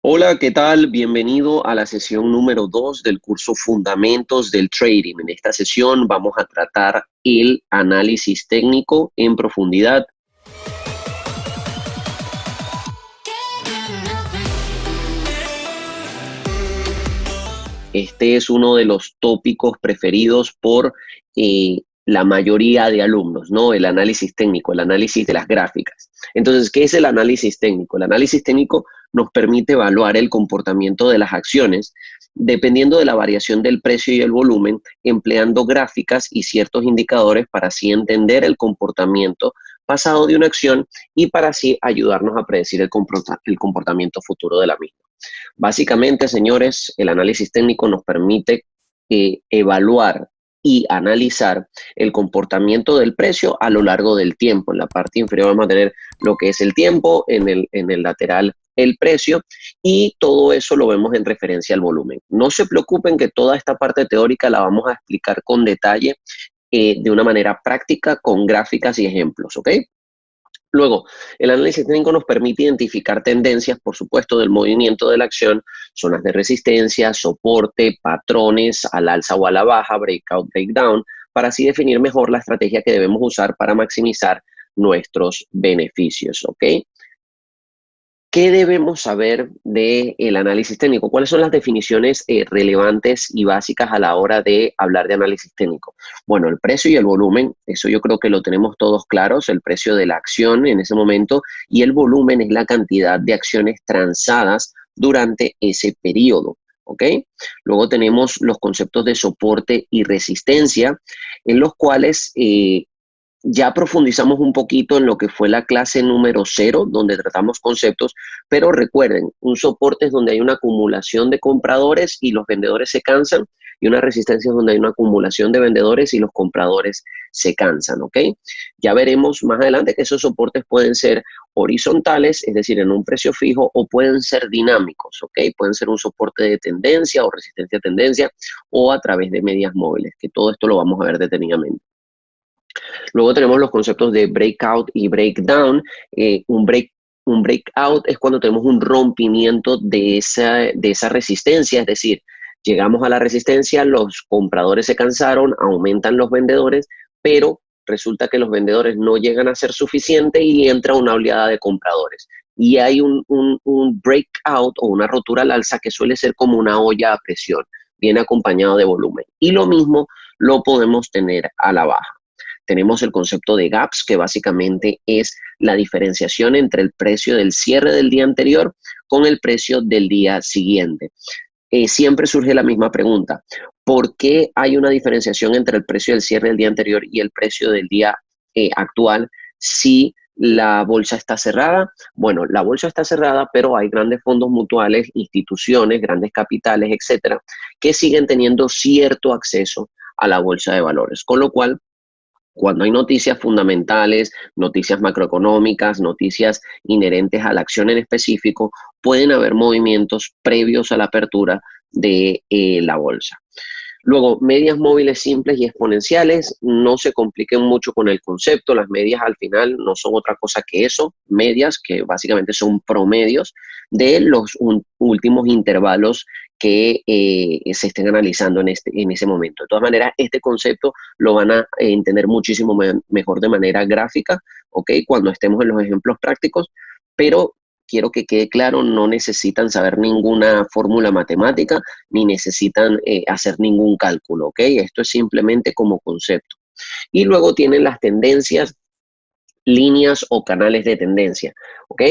Hola, ¿qué tal? Bienvenido a la sesión número 2 del curso Fundamentos del Trading. En esta sesión vamos a tratar el análisis técnico en profundidad. Este es uno de los tópicos preferidos por la mayoría de alumnos, ¿no? El análisis técnico, el análisis de las gráficas. Entonces, ¿qué es el análisis técnico? El análisis técnico nos permite evaluar el comportamiento de las acciones dependiendo de la variación del precio y el volumen, empleando gráficas y ciertos indicadores para así entender el comportamiento pasado de una acción y para así ayudarnos a predecir el comportamiento futuro de la misma. Básicamente, señores, el análisis técnico nos permite evaluar y analizar el comportamiento del precio a lo largo del tiempo. En la parte inferior vamos a tener lo que es el tiempo, en el lateral el precio, y todo eso lo vemos en referencia al volumen. No se preocupen que toda esta parte teórica la vamos a explicar con detalle de una manera práctica con gráficas y ejemplos, ¿ok? Luego, el análisis técnico nos permite identificar tendencias, por supuesto, del movimiento de la acción, zonas de resistencia, soporte, patrones al alza o a la baja, breakout, breakdown, para así definir mejor la estrategia que debemos usar para maximizar nuestros beneficios, ¿ok? ¿Qué debemos saber del análisis técnico? ¿Cuáles son las definiciones relevantes y básicas a la hora de hablar de análisis técnico? Bueno, el precio y el volumen, eso yo creo que lo tenemos todos claros, el precio de la acción en ese momento, y el volumen es la cantidad de acciones transadas durante ese periodo, ¿ok? Luego tenemos los conceptos de soporte y resistencia, en los cuales ya profundizamos un poquito en lo que fue la clase número 0, donde tratamos conceptos, pero recuerden, un soporte es donde hay una acumulación de compradores y los vendedores se cansan, y una resistencia es donde hay una acumulación de vendedores y los compradores se cansan, ¿ok? Ya veremos más adelante que esos soportes pueden ser horizontales, es decir, en un precio fijo, o pueden ser dinámicos, ¿ok? Pueden ser un soporte de tendencia o resistencia a tendencia, o a través de medias móviles, que todo esto lo vamos a ver detenidamente. Luego tenemos los conceptos de breakout y breakdown. Un breakout es cuando tenemos un rompimiento de esa resistencia, es decir, llegamos a la resistencia, los compradores se cansaron, aumentan los vendedores, pero resulta que los vendedores no llegan a ser suficiente y entra una oleada de compradores. Y hay un breakout o una rotura al alza que suele ser como una olla a presión, viene acompañado de volumen. Y lo mismo lo podemos tener a la baja. Tenemos el concepto de gaps, que básicamente es la diferenciación entre el precio del cierre del día anterior con el precio del día siguiente. Siempre surge la misma pregunta: ¿por qué hay una diferenciación entre el precio del cierre del día anterior y el precio del día actual si la bolsa está cerrada? Bueno, la bolsa está cerrada, pero hay grandes fondos mutuales, instituciones, grandes capitales, etcétera, que siguen teniendo cierto acceso a la bolsa de valores, con lo cual cuando hay noticias fundamentales, noticias macroeconómicas, noticias inherentes a la acción en específico, pueden haber movimientos previos a la apertura de la bolsa. Luego, medias móviles simples y exponenciales, no se compliquen mucho con el concepto. Las medias al final no son otra cosa que eso, medias, que básicamente son promedios de los últimos intervalos que se estén analizando en ese momento. De todas maneras, este concepto lo van a entender muchísimo mejor de manera gráfica, ¿ok? Cuando estemos en los ejemplos prácticos, pero quiero que quede claro, no necesitan saber ninguna fórmula matemática, ni necesitan hacer ningún cálculo, ¿ok? Esto es simplemente como concepto. Y luego tienen las tendencias, líneas o canales de tendencia, ¿ok?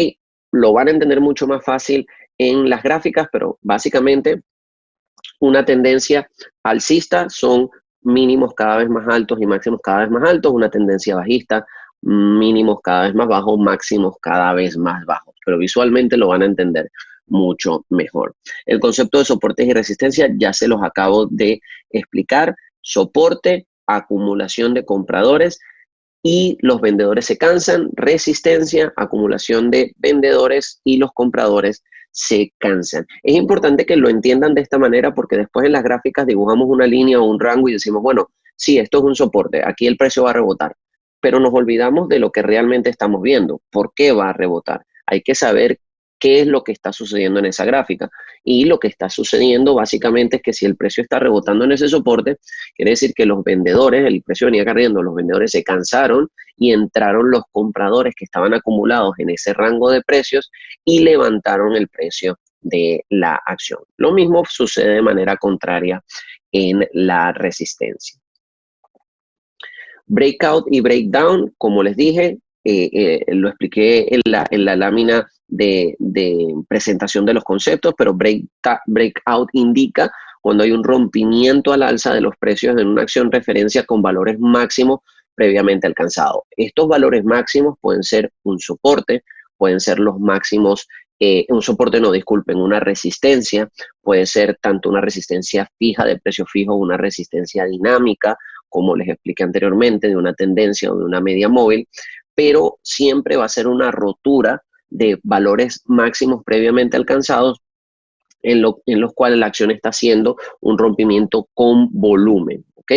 Lo van a entender mucho más fácil en las gráficas, pero básicamente una tendencia alcista son mínimos cada vez más altos y máximos cada vez más altos. Una tendencia bajista, mínimos cada vez más bajos, máximos cada vez más bajos. Pero visualmente lo van a entender mucho mejor. El concepto de soportes y resistencia ya se los acabo de explicar. Soporte, acumulación de compradores y los vendedores se cansan. Resistencia, acumulación de vendedores y los compradores se cansan. Es importante que lo entiendan de esta manera porque después en las gráficas dibujamos una línea o un rango y decimos, bueno, sí, esto es un soporte, aquí el precio va a rebotar, pero nos olvidamos de lo que realmente estamos viendo. ¿Por qué va a rebotar? Hay que saber ¿Qué es lo que está sucediendo en esa gráfica? Y lo que está sucediendo básicamente es que si el precio está rebotando en ese soporte, quiere decir que los vendedores, el precio venía cayendo, los vendedores se cansaron y entraron los compradores que estaban acumulados en ese rango de precios y levantaron el precio de la acción. Lo mismo sucede de manera contraria en la resistencia. Breakout y breakdown, como les dije, lo expliqué en la lámina de presentación de los conceptos, pero breakout indica cuando hay un rompimiento al alza de los precios en una acción referencia con valores máximos previamente alcanzados. Estos valores máximos pueden ser un soporte, pueden ser los máximos, un soporte no, disculpen, una resistencia, puede ser tanto una resistencia fija de precio fijo, una resistencia dinámica, como les expliqué anteriormente, de una tendencia o de una media móvil, pero siempre va a ser una rotura de valores máximos previamente alcanzados en los cuales la acción está haciendo un rompimiento con volumen, ¿ok?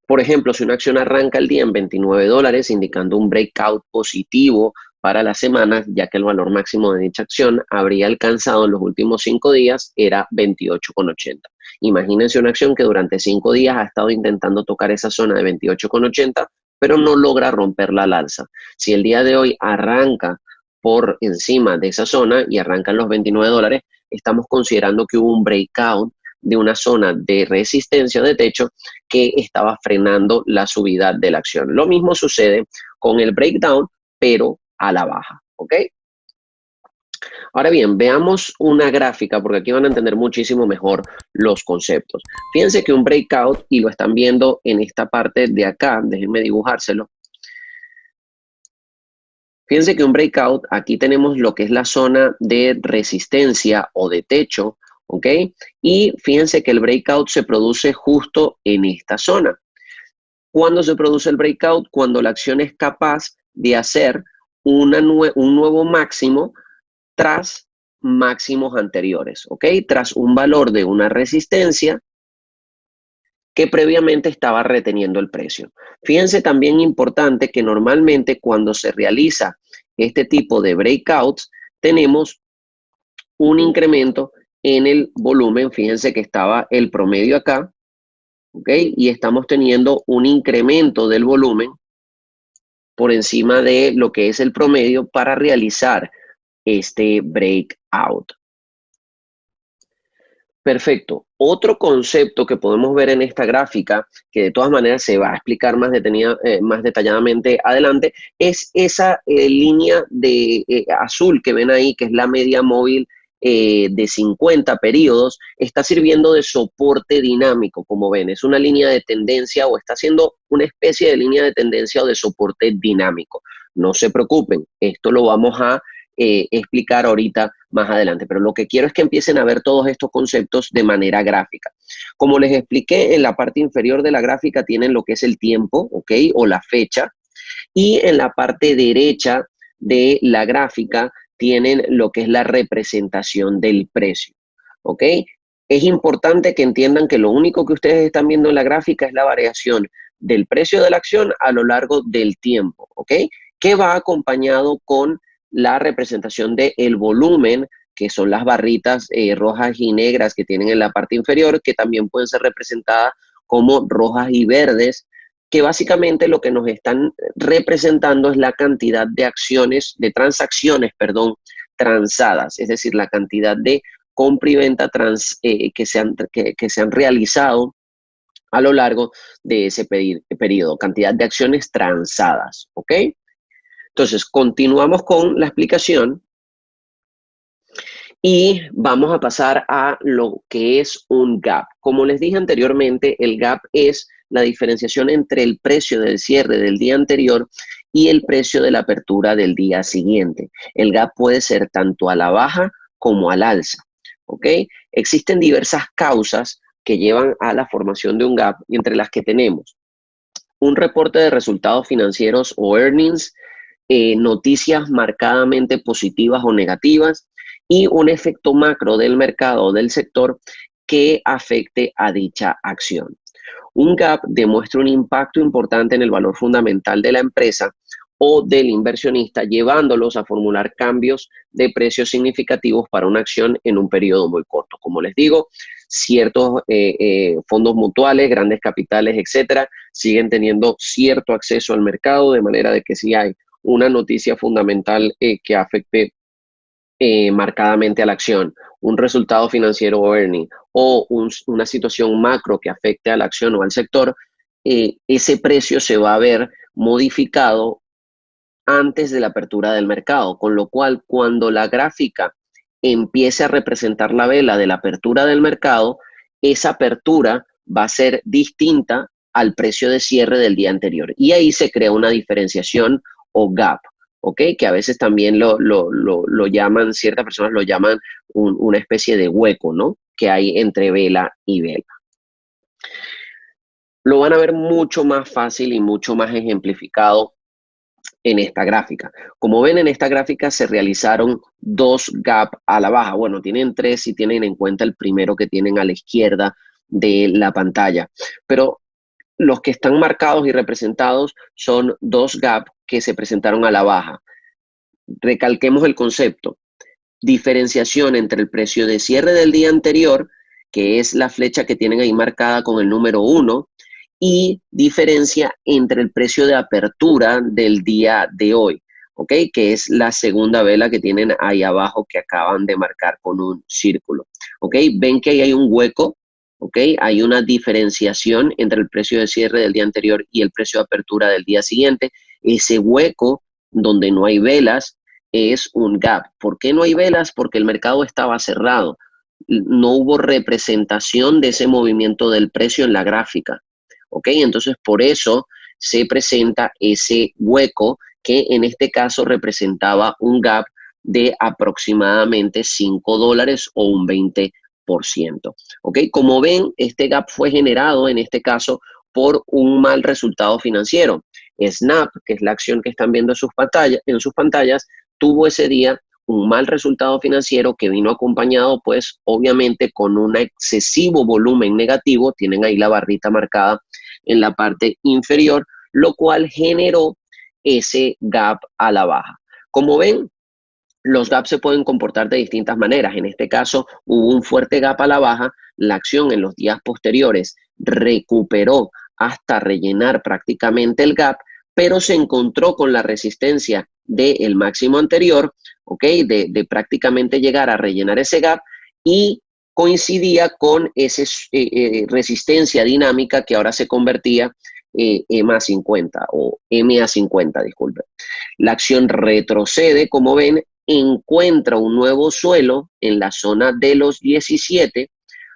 Por ejemplo, si una acción arranca el día en $29, indicando un breakout positivo para la semana, ya que el valor máximo de dicha acción habría alcanzado en los últimos 5 días, era 28,80. Imagínense una acción que durante 5 días ha estado intentando tocar esa zona de 28,80, pero no logra romperla al alza. Si el día de hoy arranca por encima de esa zona y arrancan los $29, estamos considerando que hubo un breakout de una zona de resistencia de techo que estaba frenando la subida de la acción. Lo mismo sucede con el breakdown, pero a la baja, ¿ok? Ahora bien, veamos una gráfica, porque aquí van a entender muchísimo mejor los conceptos. Fíjense que un breakout, y lo están viendo en esta parte de acá, déjenme dibujárselo. Fíjense que un breakout, aquí tenemos lo que es la zona de resistencia o de techo, ¿ok? Y fíjense que el breakout se produce justo en esta zona. ¿Cuándo se produce el breakout? Cuando la acción es capaz de hacer un nuevo máximo tras máximos anteriores, ¿ok? Tras un valor de una resistencia que previamente estaba reteniendo el precio. Fíjense también importante que normalmente cuando se realiza este tipo de breakouts, tenemos un incremento en el volumen. Fíjense que estaba el promedio acá, ¿ok? Y estamos teniendo un incremento del volumen por encima de lo que es el promedio para realizar este breakout. Perfecto. Otro concepto que podemos ver en esta gráfica, que de todas maneras se va a explicar más detalladamente adelante, es esa línea de azul que ven ahí, que es la media móvil de 50 periodos, está sirviendo de soporte dinámico, como ven. Es una línea de tendencia o está haciendo una especie de línea de tendencia o de soporte dinámico. No se preocupen, esto lo vamos a explicar ahorita más adelante, pero lo que quiero es que empiecen a ver todos estos conceptos de manera gráfica. Como les expliqué, en la parte inferior de la gráfica tienen lo que es el tiempo, ¿ok? O la fecha, y en la parte derecha de la gráfica tienen lo que es la representación del precio, ¿ok? Es importante que entiendan que lo único que ustedes están viendo en la gráfica es la variación del precio de la acción a lo largo del tiempo, ¿ok? Que va acompañado con la representación del volumen, que son las barritas rojas y negras que tienen en la parte inferior, que también pueden ser representadas como rojas y verdes, que básicamente lo que nos están representando es la cantidad de acciones, de transacciones, perdón, transadas, es decir, la cantidad de compra y venta que se han realizado a lo largo de ese periodo, cantidad de acciones transadas, ¿ok? Entonces, continuamos con la explicación y vamos a pasar a lo que es un gap. Como les dije anteriormente, el gap es la diferenciación entre el precio del cierre del día anterior y el precio de la apertura del día siguiente. El gap puede ser tanto a la baja como al alza, ¿ok? Existen diversas causas que llevan a la formación de un gap, entre las que tenemos un reporte de resultados financieros o earnings, noticias marcadamente positivas o negativas y un efecto macro del mercado o del sector que afecte a dicha acción. Un gap demuestra un impacto importante en el valor fundamental de la empresa o del inversionista, llevándolos a formular cambios de precios significativos para una acción en un periodo muy corto. Como les digo, ciertos fondos mutuales, grandes capitales, etcétera, siguen teniendo cierto acceso al mercado, de manera de que si hay una noticia fundamental que afecte marcadamente a la acción, un resultado financiero o earning, o una situación macro que afecte a la acción o al sector, ese precio se va a ver modificado antes de la apertura del mercado, con lo cual cuando la gráfica empiece a representar la vela de la apertura del mercado, esa apertura va a ser distinta al precio de cierre del día anterior. Y ahí se crea una diferenciación o gap, ¿ok? Que a veces también lo llaman, ciertas personas lo llaman una especie de hueco, ¿no? Que hay entre vela y vela. Lo van a ver mucho más fácil y mucho más ejemplificado en esta gráfica. Como ven, en esta gráfica se realizaron dos gaps a la baja. Bueno, tienen tres si tienen en cuenta el primero que tienen a la izquierda de la pantalla. Pero los que están marcados y representados son dos gaps que se presentaron a la baja. Recalquemos el concepto. Diferenciación entre el precio de cierre del día anterior, que es la flecha que tienen ahí marcada con el número 1, y diferencia entre el precio de apertura del día de hoy, ¿ok? Que es la segunda vela que tienen ahí abajo que acaban de marcar con un círculo, ¿ok? Ven que ahí hay un hueco, ¿ok? Hay una diferenciación entre el precio de cierre del día anterior y el precio de apertura del día siguiente. Ese hueco donde no hay velas es un gap. ¿Por qué no hay velas? Porque el mercado estaba cerrado. No hubo representación de ese movimiento del precio en la gráfica. ¿Ok? Entonces, por eso se presenta ese hueco que en este caso representaba un gap de aproximadamente $5 o un 20%. ¿Ok? Como ven, este gap fue generado en este caso por un mal resultado financiero. Snap, que es la acción que están viendo en sus pantallas, tuvo ese día un mal resultado financiero que vino acompañado, pues, obviamente con un excesivo volumen negativo. Tienen ahí la barrita marcada en la parte inferior, lo cual generó ese gap a la baja. Como ven, los gaps se pueden comportar de distintas maneras. En este caso, hubo un fuerte gap a la baja. La acción en los días posteriores recuperó hasta rellenar prácticamente el gap, pero se encontró con la resistencia del máximo anterior, ¿ok? De prácticamente llegar a rellenar ese gap, y coincidía con esa resistencia dinámica que ahora se convertía EMA50 o MA50, disculpen. La acción retrocede, como ven, encuentra un nuevo suelo en la zona de los 17,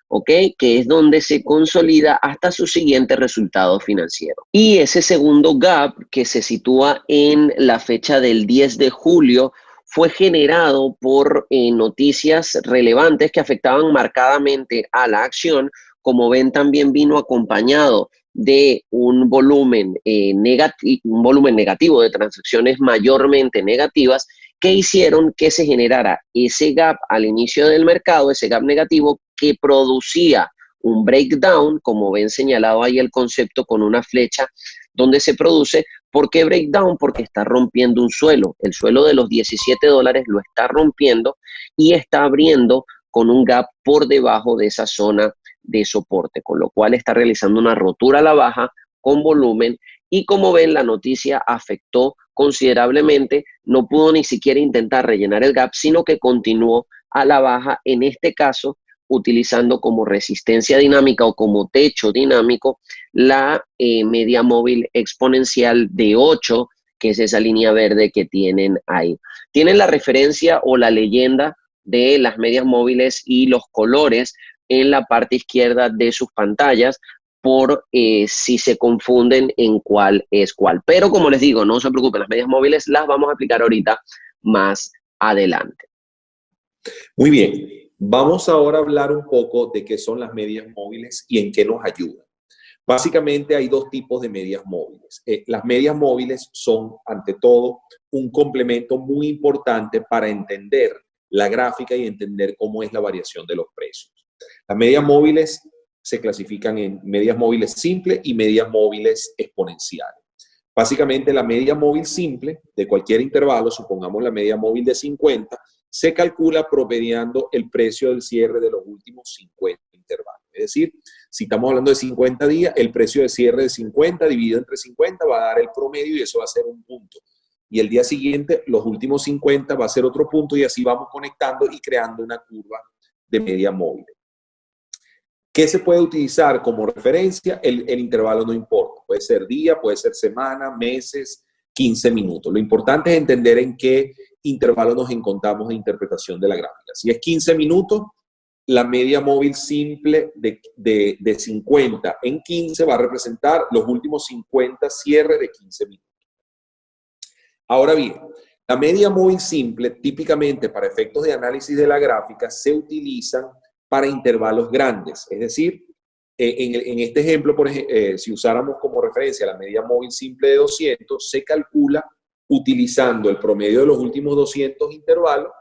¿ok? Que es donde se consolida hasta su siguiente resultado financiero. Y ese segundo gap, que se sitúa en la fecha del 10 de julio, fue generado por noticias relevantes que afectaban marcadamente a la acción. Como ven, también vino acompañado de un volumen negativo de transacciones mayormente negativas, que hicieron que se generara ese gap al inicio del mercado, ese gap negativo que producía un breakdown, como ven señalado ahí el concepto con una flecha donde se produce. ¿Por qué breakdown? Porque está rompiendo un suelo. El suelo de los $17 lo está rompiendo y está abriendo con un gap por debajo de esa zona de soporte, con lo cual está realizando una rotura a la baja con volumen. Y como ven, la noticia afectó considerablemente. No pudo ni siquiera intentar rellenar el gap, sino que continuó a la baja, en este caso utilizando como resistencia dinámica o como techo dinámico la media móvil exponencial de 8, que es esa línea verde que tienen ahí. Tienen la referencia o la leyenda de las medias móviles y los colores en la parte izquierda de sus pantallas, por si se confunden en cuál es cuál. Pero como les digo, no se preocupen, las medias móviles las vamos a aplicar ahorita más adelante. Muy bien, vamos ahora a hablar un poco de qué son las medias móviles y en qué nos ayudan. Básicamente hay dos tipos de medias móviles. Las medias móviles son, ante todo, un complemento muy importante para entender la gráfica y entender cómo es la variación de los precios. Las medias móviles se clasifican en medias móviles simples y medias móviles exponenciales. Básicamente la media móvil simple de cualquier intervalo, supongamos la media móvil de 50, se calcula promediando el precio del cierre de los últimos 50 intervalos. Es decir, si estamos hablando de 50 días, el precio de cierre de 50 dividido entre 50 va a dar el promedio y eso va a ser un punto. Y el día siguiente, los últimos 50 va a ser otro punto y así vamos conectando y creando una curva de media móvil. ¿Qué se puede utilizar como referencia? El intervalo no importa. Puede ser día, puede ser semana, meses, 15 minutos. Lo importante es entender en qué intervalo nos encontramos de interpretación de la gráfica. Si es 15 minutos, la media móvil simple de 50 en 15 va a representar los últimos 50 cierres de 15 minutos. Ahora bien, la media móvil simple típicamente para efectos de análisis de la gráfica se utilizan para intervalos grandes. Es decir, en este ejemplo, si usáramos como referencia la media móvil simple de 200, se calcula utilizando el promedio de los últimos 200 intervalos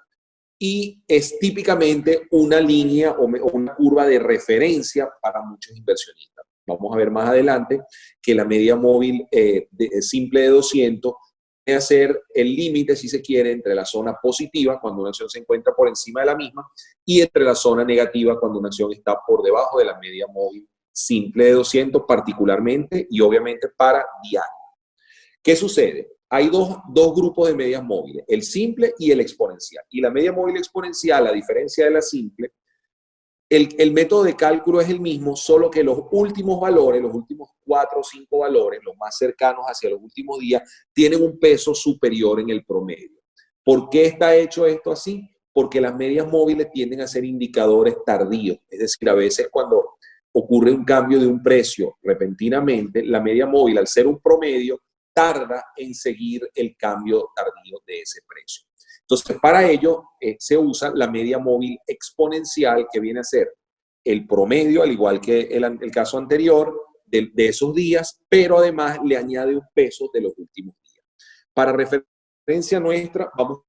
y es típicamente una línea o una curva de referencia para muchos inversionistas. Vamos a ver más adelante que la media móvil simple de 200 puede ser el límite, si se quiere, entre la zona positiva, cuando una acción se encuentra por encima de la misma, y entre la zona negativa, cuando una acción está por debajo de la media móvil simple de 200, particularmente y obviamente para diario. ¿Qué sucede? Hay dos grupos de medias móviles, el simple y el exponencial. Y la media móvil exponencial, a diferencia de la simple, el método de cálculo es el mismo, solo que los últimos valores, los últimos 4 o 5 valores, los más cercanos hacia los últimos días, tienen un peso superior en el promedio. ¿Por qué está hecho esto así? Porque las medias móviles tienden a ser indicadores tardíos. Es decir, a veces cuando ocurre un cambio de un precio repentinamente, la media móvil, al ser un promedio, tarda en seguir el cambio tardío de ese precio. Entonces, para ello se usa la media móvil exponencial, que viene a ser el promedio, al igual que el caso anterior, de esos días, pero además le añade un peso de los últimos días. Para referencia nuestra, vamos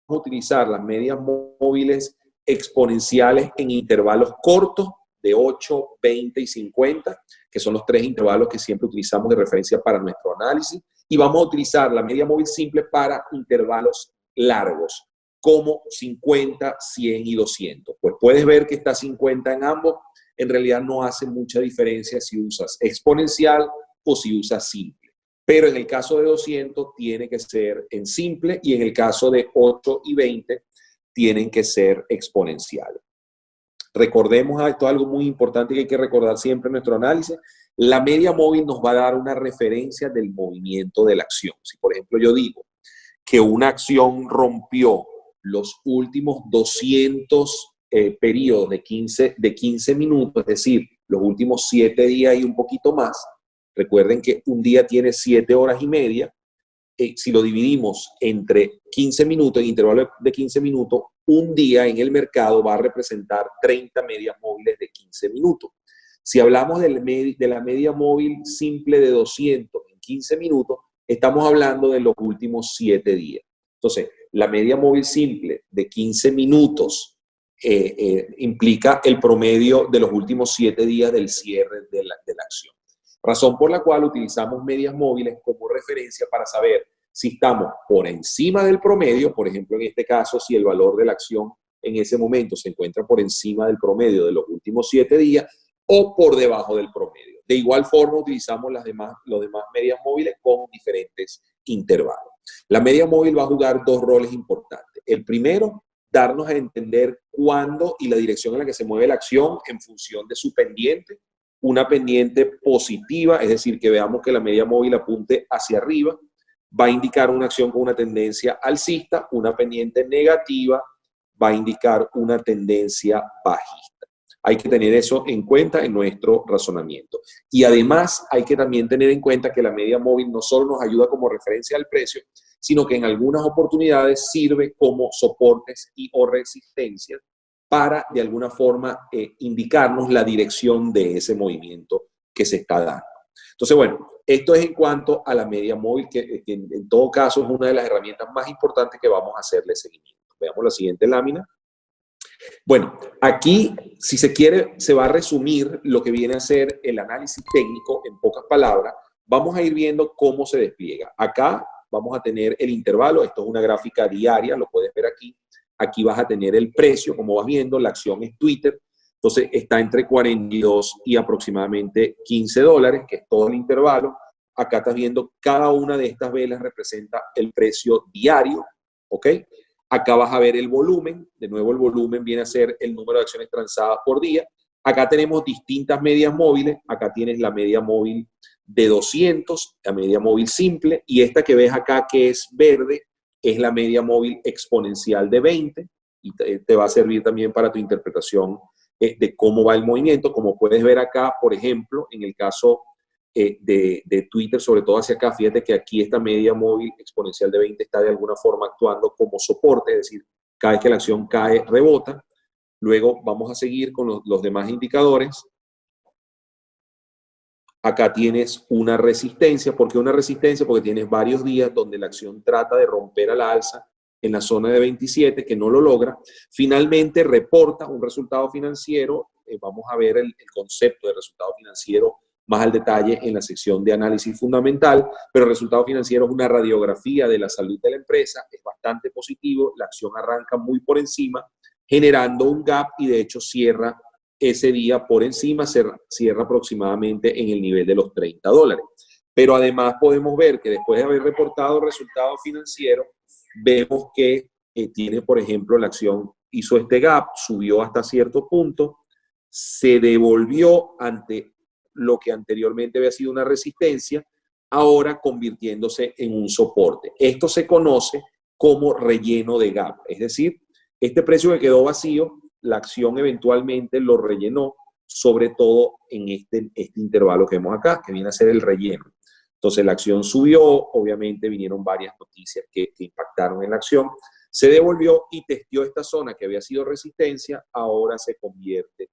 a utilizar las medias móviles exponenciales en intervalos cortos de 8, 20 y 50, que son los 3 intervalos que siempre utilizamos de referencia para nuestro análisis, y vamos a utilizar la media móvil simple para intervalos largos, como 50, 100 y 200. Pues puedes ver que está 50 en ambos. En realidad no hace mucha diferencia si usas exponencial o si usas simple. Pero en el caso de 200 tiene que ser en simple y en el caso de 8 y 20 tienen que ser exponenciales. Recordemos esto, algo muy importante que hay que recordar siempre en nuestro análisis. La media móvil nos va a dar una referencia del movimiento de la acción. Si, por ejemplo, yo digo que una acción rompió los últimos 200 periodos de 15 minutos, es decir, los últimos 7 días y un poquito más. Recuerden que un día tiene 7 horas y media. Si lo dividimos entre 15 minutos, en intervalo de 15 minutos, un día en el mercado va a representar 30 medias móviles de 15 minutos. Si hablamos de la media móvil simple de 200 en 15 minutos, estamos hablando de los últimos 7 días. Entonces, la media móvil simple de 15 minutos implica el promedio de los últimos 7 días del cierre de la acción. Razón por la cual utilizamos medias móviles como referencia para saber si estamos por encima del promedio, por ejemplo, en este caso, si el valor de la acción en ese momento se encuentra por encima del promedio de los últimos 7 días o por debajo del promedio. De igual forma, utilizamos los demás medias móviles con diferentes intervalos. La media móvil va a jugar 2 roles importantes. El primero, darnos a entender cuándo y la dirección en la que se mueve la acción en función de su pendiente. Una pendiente positiva, es decir, que veamos que la media móvil apunte hacia arriba, va a indicar una acción con una tendencia alcista. Una pendiente negativa va a indicar una tendencia bajista. Hay que tener eso en cuenta en nuestro razonamiento. Y además hay que también tener en cuenta que la media móvil no solo nos ayuda como referencia al precio, sino que en algunas oportunidades sirve como soportes y o resistencias para, de alguna forma, indicarnos la dirección de ese movimiento que se está dando. Entonces, bueno, esto es en cuanto a la media móvil, que en todo caso es una de las herramientas más importantes que vamos a hacerle seguimiento. Veamos la siguiente lámina. Bueno, aquí, si se quiere, se va a resumir lo que viene a ser el análisis técnico en pocas palabras, vamos a ir viendo cómo se despliega. Acá vamos a tener el intervalo, esto es una gráfica diaria, lo puedes ver aquí. Aquí vas a tener el precio, como vas viendo, la acción es Twitter, entonces está entre 42 y aproximadamente $15, que es todo el intervalo. Acá estás viendo cada una de estas velas representa el precio diario, ¿ok? Acá vas a ver el volumen, de nuevo el volumen viene a ser el número de acciones transadas por día. Acá tenemos distintas medias móviles, acá tienes la media móvil de 200, la media móvil simple, y esta que ves acá que es verde, es la media móvil exponencial de 20, y te va a servir también para tu interpretación de cómo va el movimiento. Como puedes ver acá, por ejemplo, en el caso de Twitter, sobre todo hacia acá, fíjate que aquí esta media móvil exponencial de 20 está de alguna forma actuando como soporte, es decir, cada vez que la acción cae, rebota. Luego vamos a seguir con los demás indicadores. Acá tienes una resistencia. ¿Por qué una resistencia? Porque tienes varios días donde la acción trata de romper a la alza en la zona de 27, que no lo logra. Finalmente reporta un resultado financiero. Vamos a ver el concepto de resultado financiero más al detalle en la sección de análisis fundamental, pero el resultado financiero es una radiografía de la salud de la empresa, es bastante positivo, la acción arranca muy por encima, generando un gap y de hecho cierra ese día por encima, cierra aproximadamente en el nivel de los $30. Pero además podemos ver que después de haber reportado resultados financieros, vemos que tiene, por ejemplo, la acción hizo este gap, subió hasta cierto punto, se devolvió ante lo que anteriormente había sido una resistencia, ahora convirtiéndose en un soporte. Esto se conoce como relleno de gap, es decir, este precio que quedó vacío, la acción eventualmente lo rellenó, sobre todo en este intervalo que vemos acá, que viene a ser el relleno. Entonces la acción subió, obviamente vinieron varias noticias que impactaron en la acción, se devolvió y testeó esta zona que había sido resistencia, ahora se convierte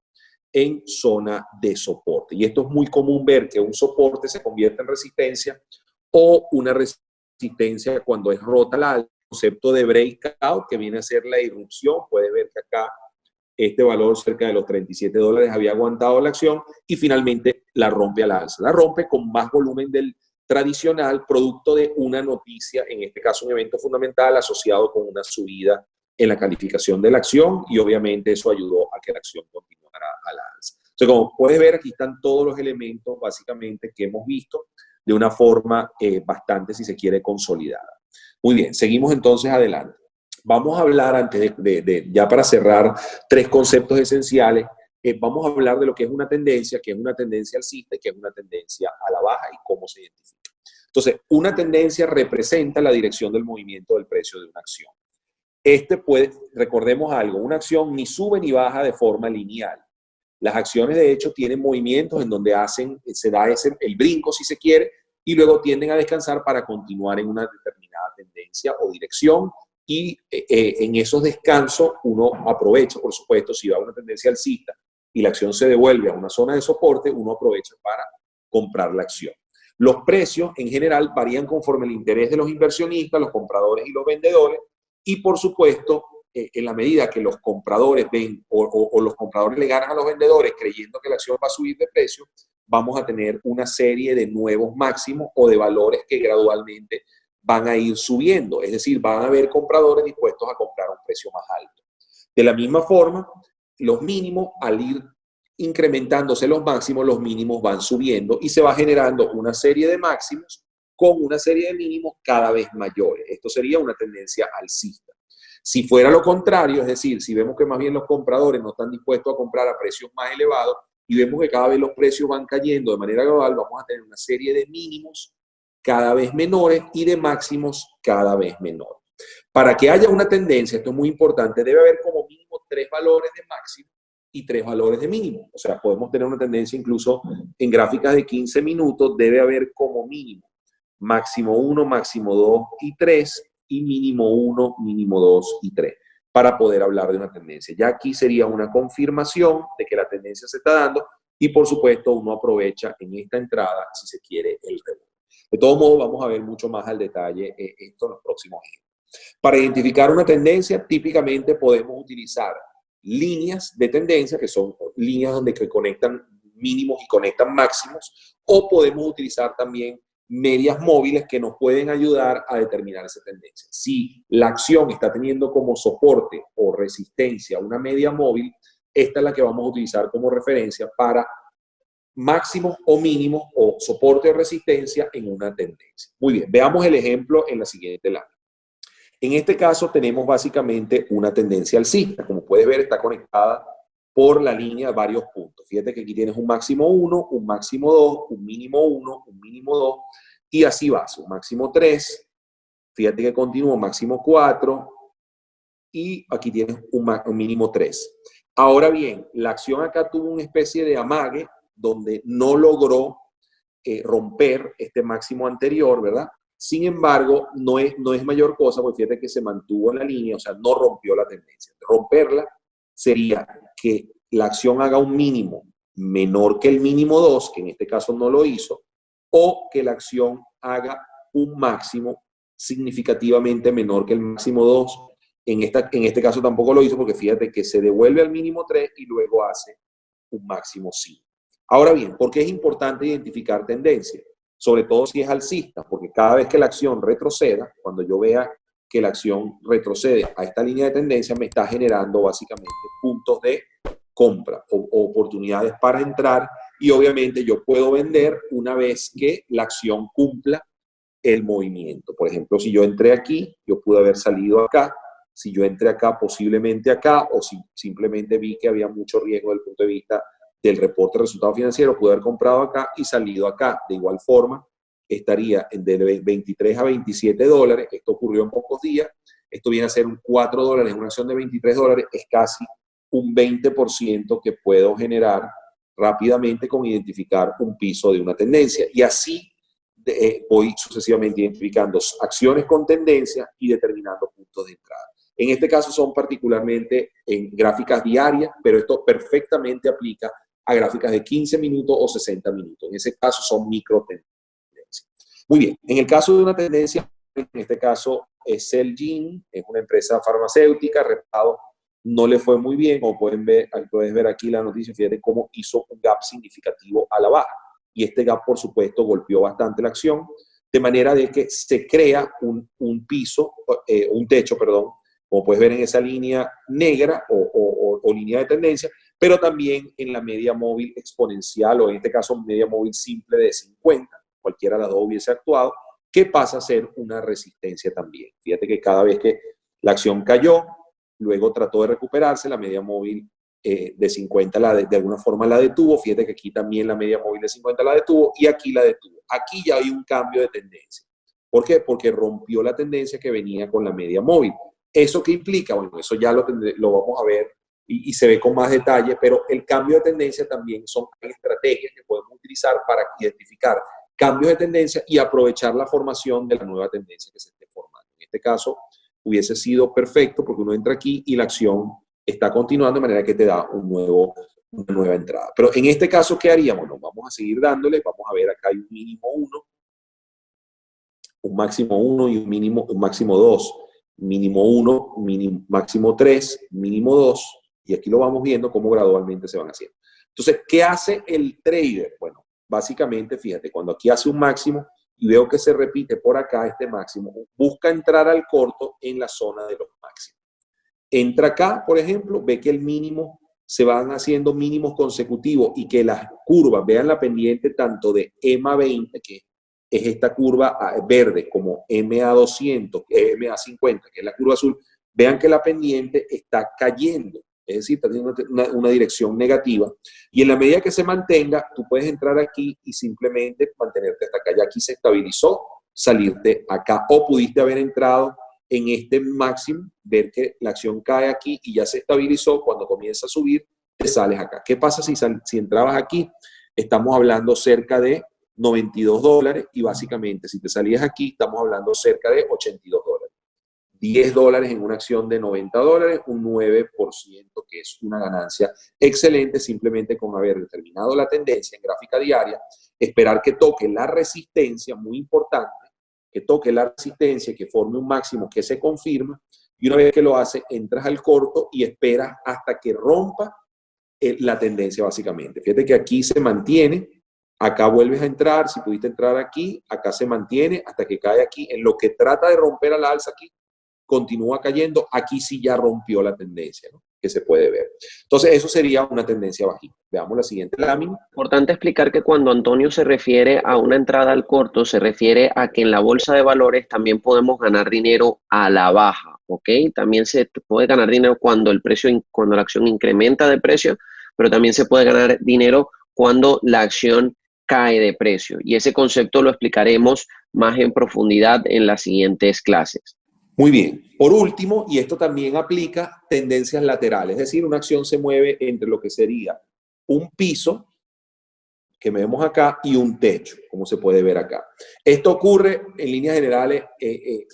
en zona de soporte. Y esto es muy común ver que un soporte se convierte en resistencia o una resistencia cuando es rota la alza. El concepto de breakout, que viene a ser la irrupción, puedes ver que acá este valor cerca de los $37 había aguantado la acción y finalmente la rompe a la alza. La rompe con más volumen del tradicional, producto de una noticia, en este caso un evento fundamental asociado con una subida en la calificación de la acción y obviamente eso ayudó a que la acción continuara a la alza. Entonces, como puedes ver, aquí están todos los elementos básicamente que hemos visto de una forma bastante, si se quiere, consolidada. Muy bien, seguimos entonces adelante. Vamos a hablar, antes ya para cerrar, tres conceptos esenciales. Vamos a hablar de lo que es una tendencia, que es una tendencia alcista y que es una tendencia a la baja y cómo se identifica. Entonces, una tendencia representa la dirección del movimiento del precio de una acción. Recordemos algo, una acción ni sube ni baja de forma lineal. Las acciones, de hecho, tienen movimientos en donde se da el brinco, si se quiere, y luego tienden a descansar para continuar en una determinada tendencia o dirección. Y en esos descansos uno aprovecha, por supuesto, si va a una tendencia alcista y la acción se devuelve a una zona de soporte, uno aprovecha para comprar la acción. Los precios en general varían conforme el interés de los inversionistas, los compradores y los vendedores, y por supuesto, en la medida que los compradores ven o los compradores le ganan a los vendedores creyendo que la acción va a subir de precio, vamos a tener una serie de nuevos máximos o de valores que gradualmente van a ir subiendo, es decir, van a haber compradores dispuestos a comprar a un precio más alto. De la misma forma, los mínimos, al ir incrementándose los máximos, los mínimos van subiendo y se va generando una serie de máximos con una serie de mínimos cada vez mayores. Esto sería una tendencia alcista. Si fuera lo contrario, es decir, si vemos que más bien los compradores no están dispuestos a comprar a precios más elevados y vemos que cada vez los precios van cayendo de manera global, vamos a tener una serie de mínimos cada vez menores y de máximos cada vez menores. Para que haya una tendencia, esto es muy importante, debe haber como mínimo 3 valores de máximo y 3 valores de mínimo. O sea, podemos tener una tendencia incluso en gráficas de 15 minutos, debe haber como mínimo máximo 1, máximo 2 y 3 y mínimo 1, mínimo 2 y 3 para poder hablar de una tendencia. Ya aquí sería una confirmación de que la tendencia se está dando y por supuesto uno aprovecha en esta entrada, si se quiere, el rebote. De todos modos, vamos a ver mucho más al detalle esto en los próximos ejemplos. Para identificar una tendencia, típicamente podemos utilizar líneas de tendencia, que son líneas donde conectan mínimos y conectan máximos, o podemos utilizar también medias móviles que nos pueden ayudar a determinar esa tendencia. Si la acción está teniendo como soporte o resistencia una media móvil, esta es la que vamos a utilizar como referencia para máximos o mínimos o soporte o resistencia en una tendencia. Muy bien, veamos el ejemplo en la siguiente lámina. En este caso tenemos básicamente una tendencia alcista. Como puedes ver, está conectada por la línea de varios puntos. Fíjate que aquí tienes un máximo 1, un máximo 2, un mínimo 1, un mínimo 2, y así vas. Un máximo 3, fíjate que continúa, un máximo 4, y aquí tienes un mínimo 3. Ahora bien, la acción acá tuvo una especie de amague donde no logró romper este máximo anterior, ¿verdad? Sin embargo, no es mayor cosa, porque fíjate que se mantuvo en la línea, o sea, no rompió la tendencia. Romperla sería que la acción haga un mínimo menor que el mínimo 2, que en este caso no lo hizo, o que la acción haga un máximo significativamente menor que el máximo 2. En este caso tampoco lo hizo, porque fíjate que se devuelve al mínimo 3 y luego hace un máximo 5. Ahora bien, ¿por qué es importante identificar tendencia? Sobre todo si es alcista, porque cada vez que la acción retroceda, cuando yo vea que la acción retrocede a esta línea de tendencia, me está generando básicamente puntos de compra o oportunidades para entrar, y obviamente yo puedo vender una vez que la acción cumpla el movimiento. Por ejemplo, si yo entré aquí, yo pude haber salido acá. Si yo entré acá, posiblemente acá, o si simplemente vi que había mucho riesgo desde el punto de vista del reporte de resultados financieros, pude haber comprado acá y salido acá. De igual forma, estaría de 23 a 27 dólares. Esto ocurrió en pocos días. Esto viene a ser un 4 dólares, una acción de 23 dólares, es casi un 20% que puedo generar rápidamente con identificar un piso de una tendencia. Y así voy sucesivamente identificando acciones con tendencia y determinando puntos de entrada. En este caso son particularmente en gráficas diarias, pero esto perfectamente aplica a gráficas de 15 minutos o 60 minutos. En ese caso son micro tendencias. Muy bien, en el caso de una tendencia, en este caso es Celgene, es una empresa farmacéutica, repado, no le fue muy bien, como puedes ver aquí la noticia, fíjate cómo hizo un gap significativo a la baja. Y este gap, por supuesto, golpeó bastante la acción, de manera de que se crea un piso, un techo, perdón, como puedes ver en esa línea negra o línea de tendencia, pero también en la media móvil exponencial, o en este caso media móvil simple de 50, cualquiera de las dos hubiese actuado, que pasa a ser una resistencia también. Fíjate que cada vez que la acción cayó, luego trató de recuperarse, la media móvil de 50 de alguna forma la detuvo. Fíjate que aquí también la media móvil de 50 la detuvo y aquí la detuvo. Aquí ya hay un cambio de tendencia. ¿Por qué? Porque rompió la tendencia que venía con la media móvil. ¿Eso qué implica? Bueno, eso ya lo vamos a ver y se ve con más detalle, pero el cambio de tendencia también son estrategias que podemos utilizar para identificar cambios de tendencia y aprovechar la formación de la nueva tendencia que se esté formando. En este caso, hubiese sido perfecto porque uno entra aquí y la acción está continuando de manera que te da una nueva entrada. Pero en este caso, ¿qué haríamos? Bueno, vamos a seguir dándole, vamos a ver, acá hay un mínimo 1, un máximo 1 y un máximo 2. Mínimo 1, máximo 3, mínimo 2, y aquí lo vamos viendo cómo gradualmente se van haciendo. Entonces, ¿qué hace el trader? Bueno, básicamente, fíjate, cuando aquí hace un máximo y veo que se repite por acá este máximo, busca entrar al corto en la zona de los máximos. Entra acá, por ejemplo, ve que el mínimo se van haciendo mínimos consecutivos y que las curvas, vean la pendiente tanto de EMA 20, que es esta curva verde, como MA200, MA50, que es la curva azul, vean que la pendiente está cayendo, es decir, está teniendo una dirección negativa, y en la medida que se mantenga, tú puedes entrar aquí y simplemente mantenerte hasta acá. Ya aquí se estabilizó, salirte acá, o pudiste haber entrado en este máximo, ver que la acción cae aquí y ya se estabilizó. Cuando comienza a subir, te sales acá. ¿Qué pasa si entrabas aquí? Estamos hablando cerca de 92 dólares y básicamente si te salías aquí, estamos hablando cerca de 82 dólares. 10 dólares en una acción de 90 dólares, un 9%, que es una ganancia excelente simplemente con haber determinado la tendencia en gráfica diaria, esperar que toque la resistencia, muy importante, que toque la resistencia, que forme un máximo que se confirma, y una vez que lo hace, entras al corto y esperas hasta que rompa la tendencia básicamente. Fíjate que aquí se mantiene, acá vuelves a entrar, si pudiste entrar aquí, acá se mantiene hasta que cae aquí. En lo que trata de romper a la alza aquí, continúa cayendo. Aquí sí ya rompió la tendencia, ¿no?, que se puede ver. Entonces, eso sería una tendencia bajista. Veamos la siguiente lámina. Importante explicar que cuando Antonio se refiere a una entrada al corto, se refiere a que en la bolsa de valores también podemos ganar dinero a la baja, ¿ok? También se puede ganar dinero cuando cuando la acción incrementa de precio, pero también se puede ganar dinero cuando la acción cae de precio. Y ese concepto lo explicaremos más en profundidad en las siguientes clases. Muy bien. Por último, y esto también aplica, tendencias laterales, es decir, una acción se mueve entre lo que sería un piso, que vemos acá, y un techo, como se puede ver acá. Esto ocurre en líneas generales, es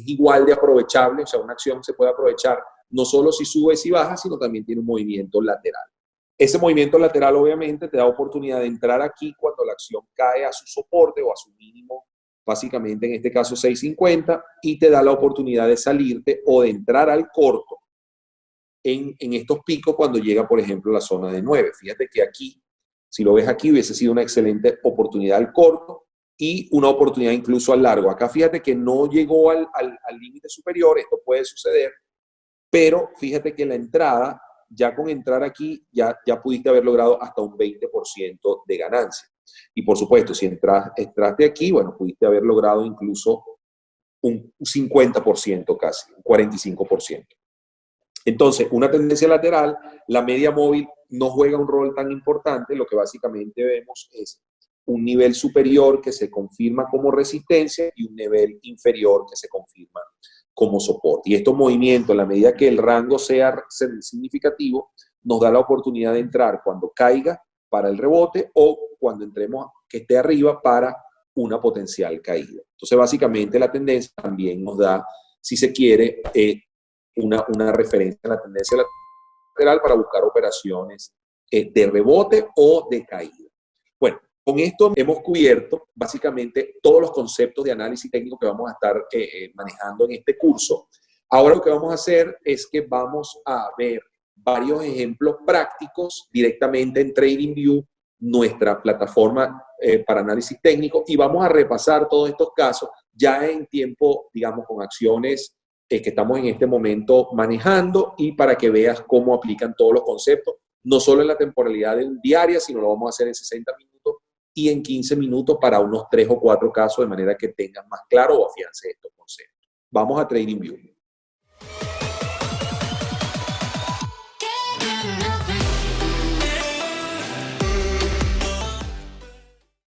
igual de aprovechable, o sea, una acción se puede aprovechar no solo si sube y si baja, sino también tiene un movimiento lateral. Ese movimiento lateral obviamente te da oportunidad de entrar aquí cuando la acción cae a su soporte o a su mínimo, básicamente en este caso 6.50, y te da la oportunidad de salirte o de entrar al corto en estos picos cuando llega, por ejemplo, a la zona de 9. Fíjate que aquí, si lo ves aquí, hubiese sido una excelente oportunidad al corto y una oportunidad incluso al largo. Acá fíjate que no llegó al límite superior, esto puede suceder, pero fíjate que la entrada, ya con entrar aquí, ya pudiste haber logrado hasta un 20% de ganancia. Y por supuesto, si entraste aquí, bueno, pudiste haber logrado incluso un 50% casi, un 45%. Entonces, una tendencia lateral, la media móvil no juega un rol tan importante, lo que básicamente vemos es un nivel superior que se confirma como resistencia y un nivel inferior que se confirma como soporte. Y estos movimientos, en la medida que el rango sea significativo, nos da la oportunidad de entrar cuando caiga para el rebote o cuando entremos que esté arriba para una potencial caída. Entonces, básicamente la tendencia también nos da, si se quiere, una referencia a la tendencia lateral para buscar operaciones de rebote o de caída. Bueno, con esto hemos cubierto básicamente todos los conceptos de análisis técnico que vamos a estar manejando en este curso. Ahora lo que vamos a hacer es que vamos a ver varios ejemplos prácticos directamente en TradingView, nuestra plataforma para análisis técnico, y vamos a repasar todos estos casos ya en tiempo, digamos, con acciones que estamos en este momento manejando, y para que veas cómo aplican todos los conceptos, no solo en la temporalidad diaria, sino lo vamos a hacer en 60 minutos y en 15 minutos para unos 3 o 4 casos, de manera que tengas más claro o afiances estos conceptos. Vamos a TradingView.